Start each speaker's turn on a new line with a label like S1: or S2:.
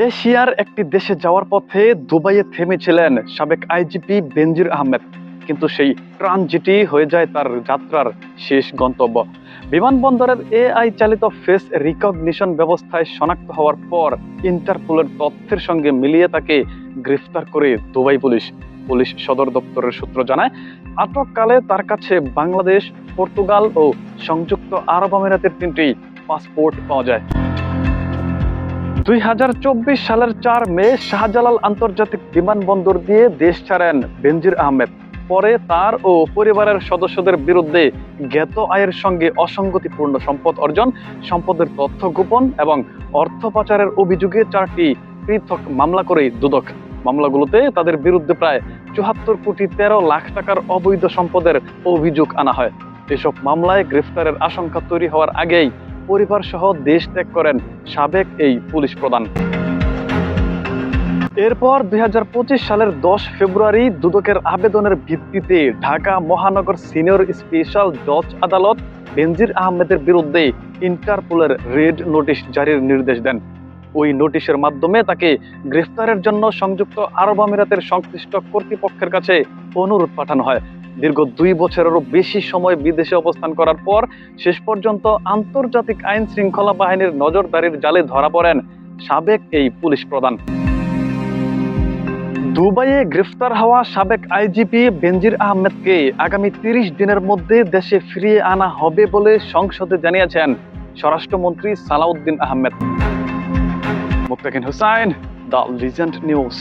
S1: এশিয়ার একটি দেশে যাওয়ার পথে দুবাইয়ে থেমেছিলেন সাবেক আইজিপি বেনজির আহমেদ, কিন্তু সেই ট্রানজিটই হয়ে যায় তার যাত্রার শেষ গন্তব্য। বিমানবন্দরের এআই চালিত ফেস রিকগনিশন ব্যবস্থায় শনাক্ত হওয়ার পর ইন্টারপোলের তথ্যের সঙ্গে মিলিয়ে তাকে গ্রেফতার করে দুবাই পুলিশ সদর দপ্তরের সূত্র জানায়, আটককালে তার কাছে বাংলাদেশ, পর্তুগাল ও সংযুক্ত আরব আমিরাতের 3টি পাসপোর্ট পাওয়া যায়। 2024 সালের 4 মে শাহজালাল আন্তর্জাতিক বিমানবন্দর দিয়ে দেশ ছাড়েন বেনজির আহমেদ। পরে তার ও পরিবারের সদস্যদের বিরুদ্ধে জ্ঞাত আয়ের সঙ্গে অসঙ্গতিপূর্ণ সম্পদ অর্জন, সম্পদের তথ্য গোপন এবং অর্থ পাচারের অভিযোগে 4টি পৃথক মামলা করে দুদক। মামলাগুলোতে তাদের বিরুদ্ধে প্রায় 74 কোটি 13 লাখ টাকার অবৈধ সম্পদের অভিযোগ আনা হয়। এসব মামলায় গ্রেফতারের আশঙ্কা তৈরি হওয়ার আগেই পরিবার সহ দেশ ত্যাগ করেন সাবেক এই পুলিশ প্রধান। এরপর 2025 সালের 10 ফেব্রুয়ারি দুদকের আবেদনের ভিত্তিতে ঢাকা মহানগর সিনিয়র স্পেশাল জজ আদালত বেনজির আহমেদের বিরুদ্ধে ইন্টারপোলের রেড নোটিশ জারির নির্দেশ দেন। ওই নোটিশের মাধ্যমে তাকে গ্রেফতারের জন্য সংযুক্ত আরব আমিরাতের সংশ্লিষ্ট কর্তৃপক্ষের কাছে অনুরোধ পাঠানো হয়। দীর্ঘ 2 বছরেরও বেশি সময় বিদেশে অবস্থান করার পর শেষ পর্যন্ত আন্তর্জাতিক আইন শৃঙ্খলা বাহিনীর নজরদারির জালে ধরা পড়েন সাবেক এই পুলিশ প্রধান। দুবাইয়ে গ্রেফতার হওয়া সাবেক আইজিপি বেনজির আহমেদকে আগামী 30 দিনের মধ্যে দেশে ফিরিয়ে আনা হবে বলে সংসদে জানিয়েছেন স্বরাষ্ট্রমন্ত্রী Salahuddin Ahmed. Muttakin Hussain, the legend news.